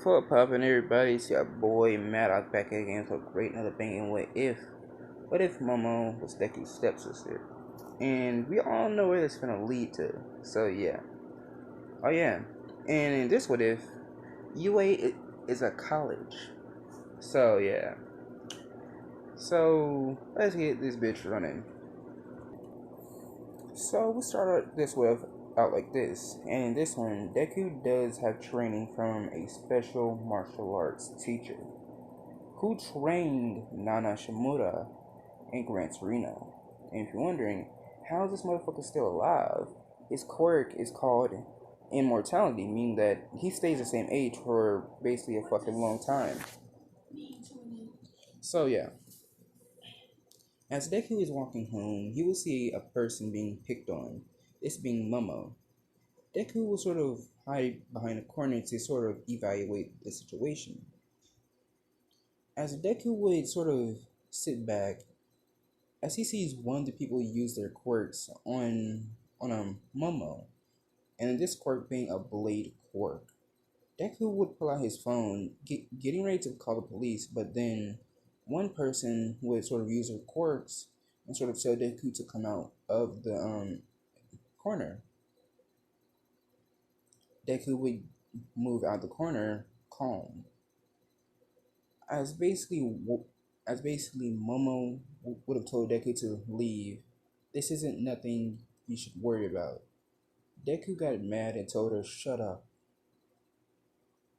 For poppin' everybody, it's your boy Maddox back again for great another banging what if Momo was Deku's stepsister? And we all know where this gonna lead to. So yeah. Oh yeah. And in this what if, UA is a college. So yeah. So let's get this bitch running. So we start this with out like this. And in this one, Deku does have training from a special martial arts teacher who trained Nana Shimura and Gran Torino. And if you're wondering, how is this motherfucker still alive? His quirk is called immortality, meaning that he stays the same age for basically a fucking long time. So yeah, as Deku is walking home, he will see a person being picked on. This being Momo. Deku will sort of hide behind a corner to sort of evaluate the situation. As Deku would sort of sit back as he sees one of the people use their quirks on Momo, and this quirk being a blade quirk. Deku would pull out his phone, getting ready to call the police, but then one person would sort of use their quirks and sort of tell Deku to come out of the corner. Deku would move out the corner, calm, as basically Momo would have told Deku to leave. This isn't nothing you should worry about. Deku got mad and told her, "Shut up.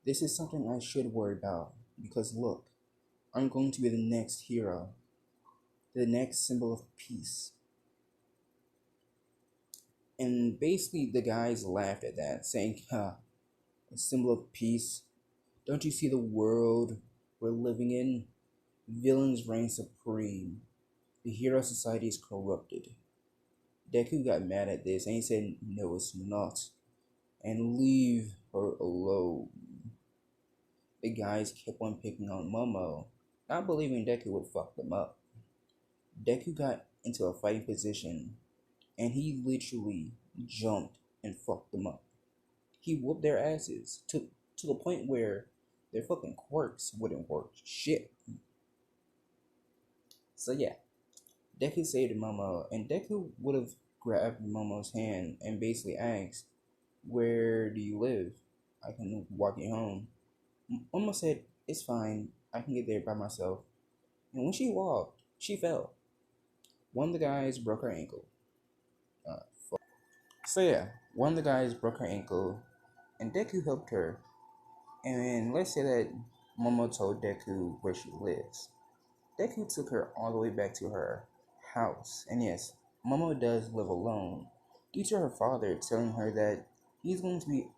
This is something I should worry about. Because look, I'm going to be the next hero. The next symbol of peace." And basically, the guys laughed at that, saying, "Ha, a symbol of peace? Don't you see the world we're living in? Villains reign supreme. The hero society is corrupted." Deku got mad at this and he said, "No, it's not. And leave her alone." The guys kept on picking on Momo, not believing Deku would fuck them up. Deku got into a fighting position, and he literally jumped and fucked them up. He whooped their asses to the point where their fucking quirks wouldn't work shit. So yeah, Deku saved Momo, and Deku would have grabbed Momo's hand and basically asked, "Where do you live? I can walk you home." Momo said, "It's fine, I can get there by myself." And when she walked, she fell. One of the guys broke her ankle. Fuck. So yeah, one of the guys broke her ankle, and Deku helped her. And let's say that Momo told Deku where she lives. Deku took her all the way back to her house. And yes, Momo does live alone, due to her father telling her that he's going to be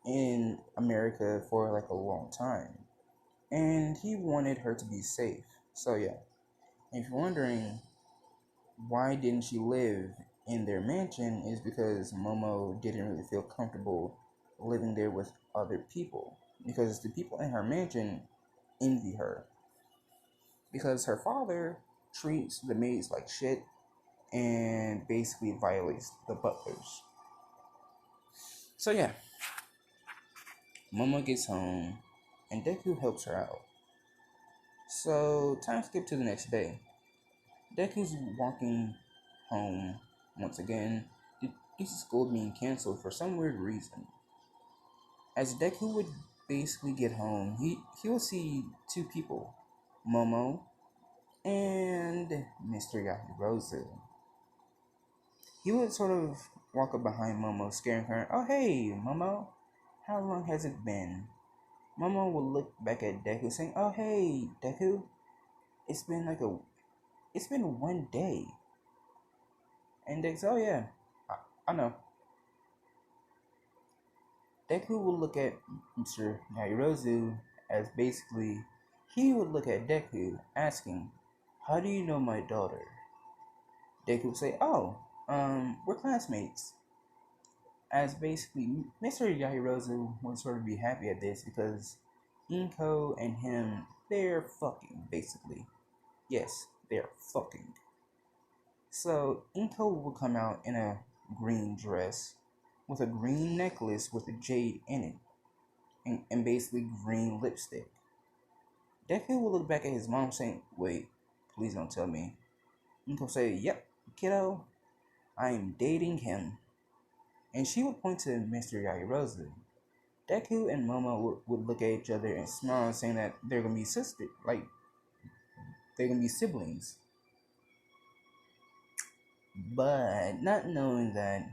in America for like a long time. And he wanted her to be safe. So yeah, if you're wondering why didn't she live in their mansion, is because Momo didn't really feel comfortable living there with other people, because the people in her mansion envy her, because her father treats the maids like shit and basically violates the butlers. So yeah, Momo gets home and Deku helps her out. So time skip to the next day. Deku's walking home once again due to school being cancelled for some weird reason. As Deku would basically get home, he will see two people, Momo and Mr. Yahirozu. He would sort of walk up behind Momo, scaring her. "Oh hey, Momo, how long has it been?" Momo would look back at Deku, saying, "Oh hey, Deku, it's been like a, it's been one day." And Deku said, "Oh yeah, I know." Deku would look at Mr. Yahirozu as basically he would look at Deku asking, "How do you know my daughter?" Deku would say, "Oh, we're classmates." As basically Mr. Yahirozu would sort of be happy at this because Inko and him, they're fucking basically. Yes, they're fucking. So Inko will come out in a green dress with a green necklace with a jade in it. and basically green lipstick. Deku will look back at his mom saying, "Wait, please don't tell me." Inko say, "Yep, kiddo, I am dating him." And she would point to Mr. Yajirozu. Deku and Momo would look at each other and smile, saying that they're gonna be sisters, like they're gonna be siblings. But not knowing that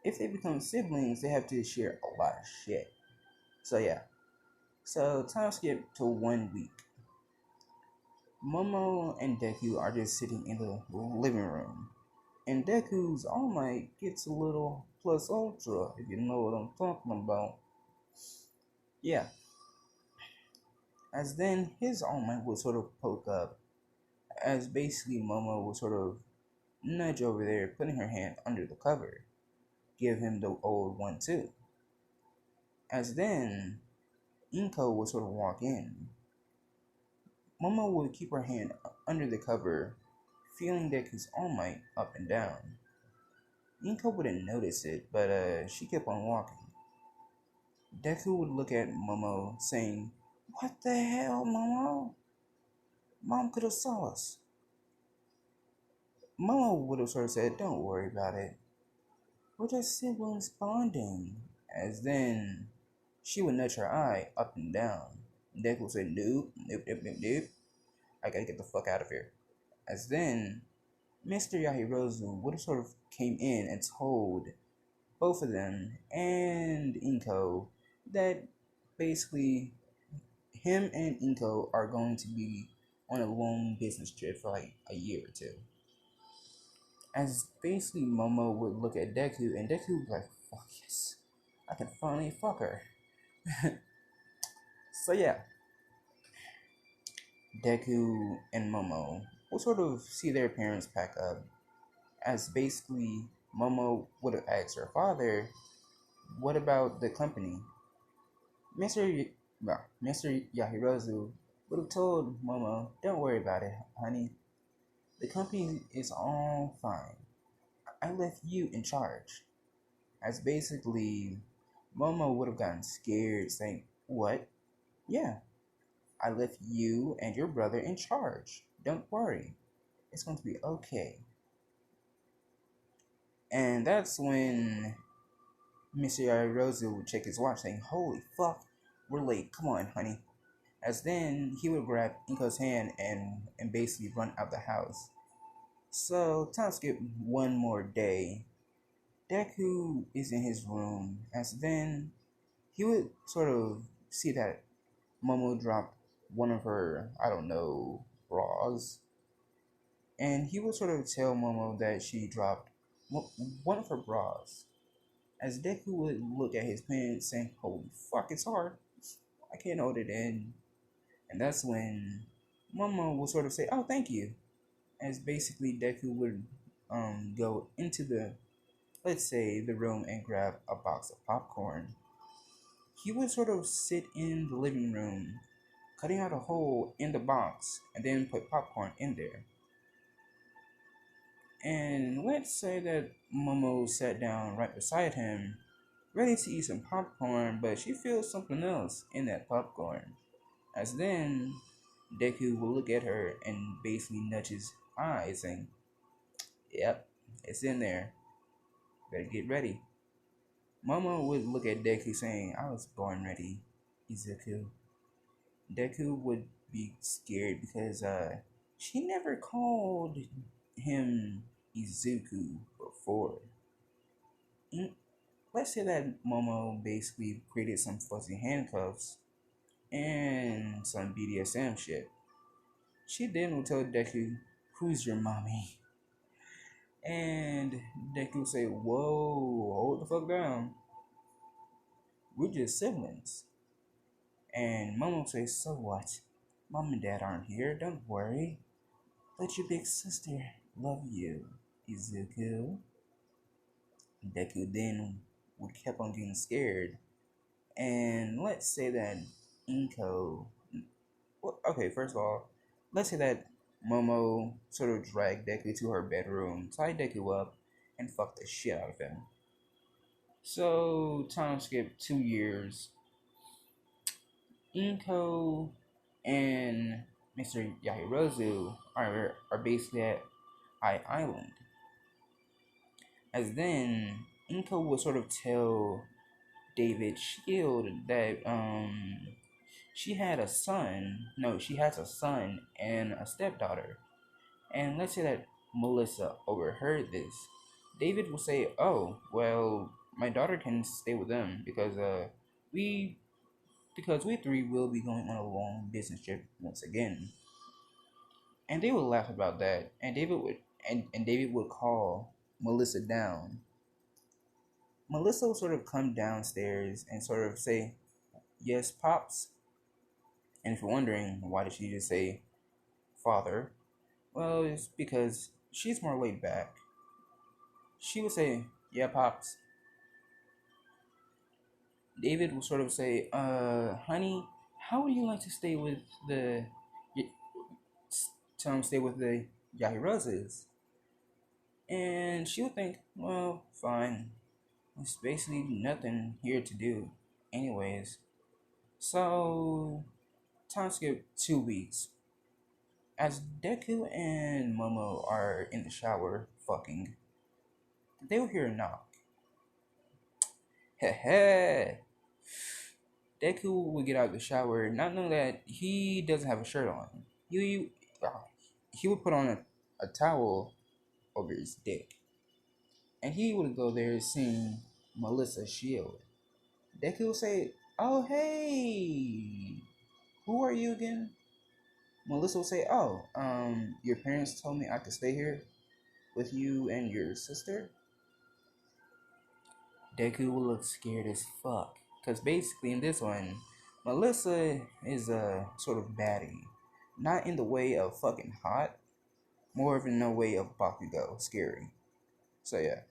if they become siblings, they have to share a lot of shit. So yeah. So time skip to 1 week. Momo and Deku are just sitting in the living room. And Deku's All Might gets a little plus ultra, if you know what I'm talking about. Yeah. As then his All Might would sort of poke up, as basically Momo would sort of nudge over there, putting her hand under the cover. Give him the old one too. As then Inko would sort of walk in. Momo would keep her hand under the cover, feeling Deku's All Might up and down. Inko wouldn't notice it, but she kept on walking. Deku would look at Momo, saying, "What the hell, Momo? Mom could have saw us." Momo would have sort of said, "Don't worry about it. We're just siblings bonding." As then she would nudge her eye up and down. Deku would say, "Nope, nope, nope, nope, nope. I gotta get the fuck out of here." As then Mr. Yahirozu would have sort of came in and told both of them and Inko that basically him and Inko are going to be on a long business trip for like a year or two. As basically Momo would look at Deku and Deku would be like, "Fuck yes, I can finally fuck her." So yeah, Deku and Momo will sort of see their parents pack up. As basically Momo would have asked her father, "What about the company?" Mr. Yahirozu would have told Momo, "Don't worry about it, honey. The company is all fine. I left you in charge." As basically, Momo would have gotten scared, saying, "What? Yeah, I left you and your brother in charge. Don't worry. It's going to be okay." And that's when Mr. Yahirozu would check his watch, saying, "Holy fuck, we're late. Come on, honey." As then he would grab Inko's hand and basically run out the house. So time skip one more day. Deku is in his room. As then he would sort of see that Momo dropped one of her, I don't know, bras. And he would sort of tell Momo that she dropped one of her bras. As Deku would look at his pants saying, "Holy fuck, it's hard. I can't hold it in." And that's when Momo will sort of say, "Oh, thank you." As basically Deku would go into the, let's say, the room and grab a box of popcorn. He would sort of sit in the living room, cutting out a hole in the box, and then put popcorn in there. And let's say that Momo sat down right beside him, ready to eat some popcorn, but she feels something else in that popcorn. As then Deku will look at her and basically nudge his eyes and, "Yep, it's in there. Better get ready." Momo would look at Deku saying, "I was born ready, Izuku." Deku would be scared because she never called him Izuku before. Let's say that Momo basically created some fuzzy handcuffs and some BDSM shit. She then will tell Deku, "Who's your mommy?" And Deku say, "Whoa, hold the fuck down. We're just siblings." And Momo says, "So what? Mom and Dad aren't here. Don't worry. Let your big sister love you, Izuku." Deku then would keep on getting scared. And let's say that Inko. Well, okay, first of all, let's say that Momo sort of dragged Deku to her bedroom, tied Deku up, and fucked the shit out of him. So, time skip 2 years. Inko and Mr. Yahirozu are basically at Island. As then, Inko will sort of tell David Shield that she had a son. No, she has a son and a stepdaughter. And let's say that Melissa overheard this. David will say, "Oh, well, my daughter can stay with them we because we three will be going on a long business trip once again." And they would laugh about that. And David would call Melissa down. Melissa would sort of come downstairs and sort of say, "Yes, pops." And if you're wondering why did she just say father, well, it's because she's more laid back. She would say, "Yeah, pops." David will sort of say, honey, how would you like to stay with the tell him stay with the Yahirozes?" And she would think, well, fine. There's basically nothing here to do. Anyways. So time skip 2 weeks. As Deku and Momo are in the shower fucking, they will hear a knock. Heh. Deku would get out of the shower, not knowing that he doesn't have a shirt on. He would put on a towel over his dick, and he would go there seeing Melissa Shield. Deku would say, "Oh hey, who are you again?" Melissa would say, "Oh, your parents told me I could stay here with you and your sister." Deku will look scared as fuck. Because basically, in this one, Melissa is a sort of baddie. Not in the way of fucking hot, more of in the way of Bakugo, scary. So yeah.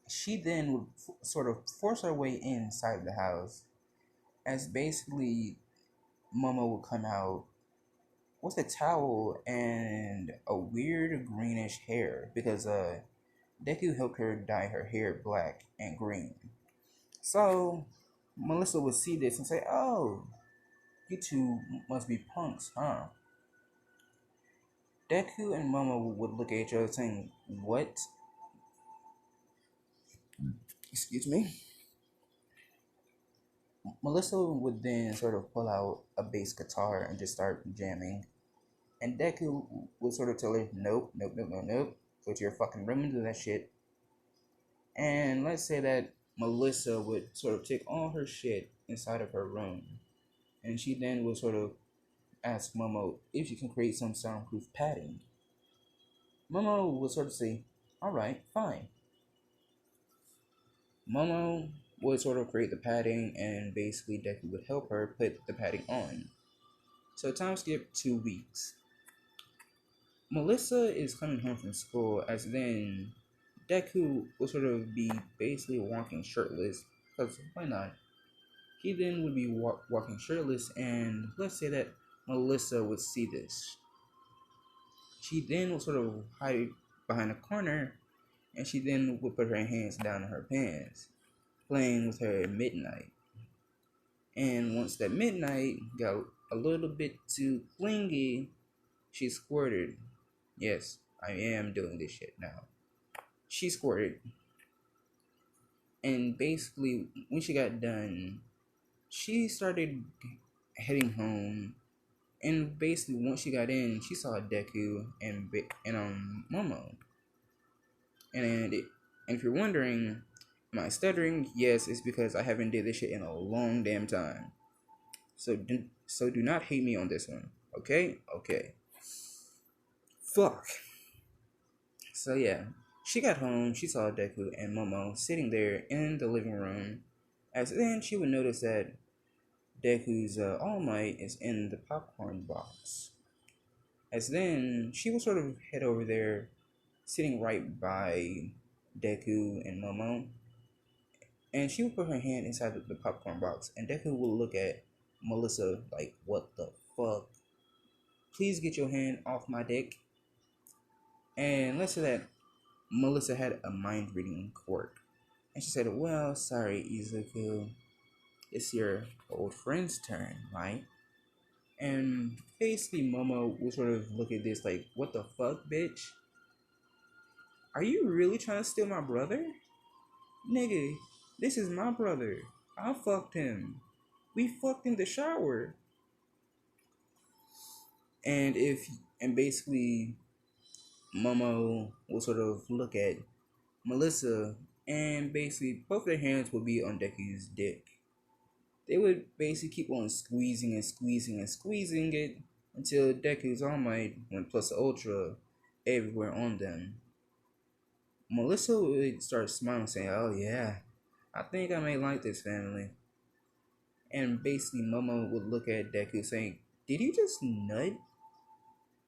She then would sort of force her way inside the house, as basically Momo would come out with a towel and a weird greenish hair because Deku helped her dye her hair black and green. So Melissa would see this and say, "Oh, you two must be punks, huh?" Deku and Momo would look at each other saying, "What?" Excuse me. Melissa would then sort of pull out a bass guitar and just start jamming. And Deku would sort of tell her, "Nope, nope, nope, nope, nope. Go to your fucking room and do that shit." And let's say that Melissa would sort of take all her shit inside of her room. And she then would sort of ask Momo if she can create some soundproof padding. Momo would sort of say, "Alright, fine." Momo would sort of create the padding, and basically Deku would help her put the padding on. So time skip 2 weeks. Melissa is coming home from school, as then Deku will sort of be basically walking shirtless, because why not? He then would be walking shirtless, and let's say that Melissa would see this. She then would sort of hide behind a corner, and she then would put her hands down in her pants, playing with her at midnight. And once that midnight got a little bit too clingy, she squirted. Yes, I am doing this shit now. She squirted. And basically, when she got done, she started heading home. And basically, once she got in, she saw Deku and Momo. And if you're wondering, am I stuttering? Yes, it's because I haven't did this shit in a long damn time. So do not hate me on this one. Okay? Okay. Fuck. So yeah. She got home, she saw Deku and Momo sitting there in the living room. As then she would notice that Deku's All Might is in the popcorn box. As then she would sort of head over there, sitting right by Deku and Momo. And she would put her hand inside the popcorn box, and Deku would look at Melissa like, "What the fuck? Please get your hand off my dick." And let's say that Melissa had a mind reading quirk. And she said, "Well, sorry, Izuku. it's your old friend's turn, right? And basically, Momo will sort of look at this like, what the fuck, bitch? Are you really trying to steal my brother? Nigga, this is my brother. I fucked him. We fucked in the shower. And if, and basically, Momo will sort of look at Melissa, and basically, both their hands will be on Deku's dick. They would basically keep on squeezing and squeezing and squeezing it until Deku's All Might went plus ultra everywhere on them. Melissa would start smiling, saying, "Oh yeah, I think I may like this family." And basically, Momo would look at Deku, saying, "Did you just nut?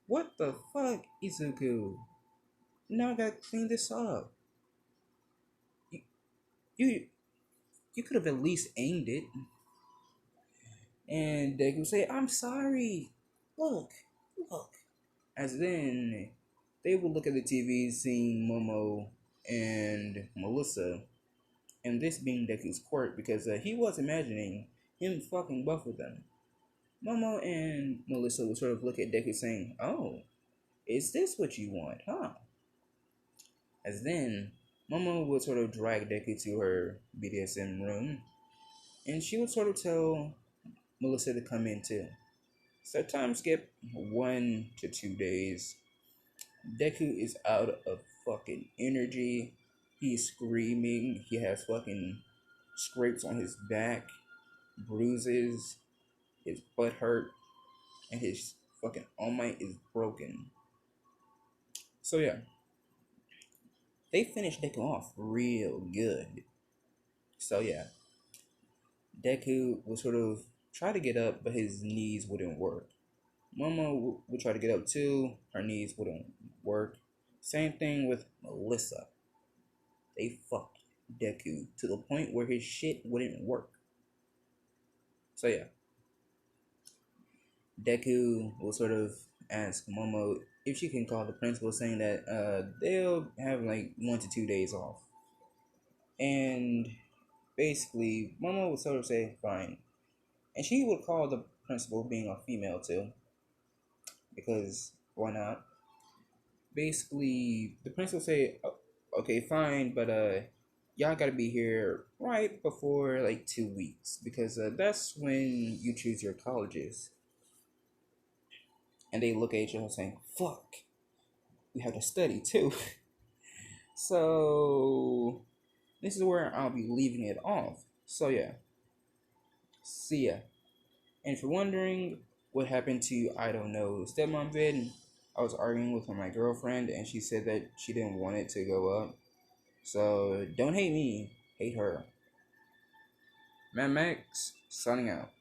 What the fuck, Izuku? Now I gotta clean this up. You, you, you could have at least aimed it." And Deku would say, "I'm sorry. Look, look." As then, they would look at the TV, seeing Momo and Melissa, and this being Deku's quirk because he was imagining him fucking both of them. Momo and Melissa would sort of look at Deku saying, "Oh, is this what you want, huh?" As then, Momo would sort of drag Deku to her BDSM room, and she would sort of tell Melissa to come in too. So time skip 1 to 2 days. Deku is out of fucking energy. He's screaming. He has fucking scrapes on his back, bruises, his butt hurt, and his fucking All Might is broken. So yeah, they finished Deku off real good. So yeah, Deku would sort of try to get up, but his knees wouldn't work. Momo would try to get up too. Her knees wouldn't work. Same thing with Melissa. They fucked Deku to the point where his shit wouldn't work. So yeah, Deku will sort of ask Momo if she can call the principal, saying that they'll have like 1 to 2 days off. And basically, Momo would sort of say fine, and she would call the principal, being a female too, because why not? Basically, the principal say, "Oh, okay, fine, but y'all gotta be here right before like 2 weeks because that's when you choose your colleges." And they look at each other saying, "Fuck, we have to study too." So this is where I'll be leaving it off. So yeah, see ya. And if you're wondering what happened to I don't know stepmom vid, I was arguing with my girlfriend and she said that she didn't want it to go up. So don't hate me, hate her. Mad Max, signing out.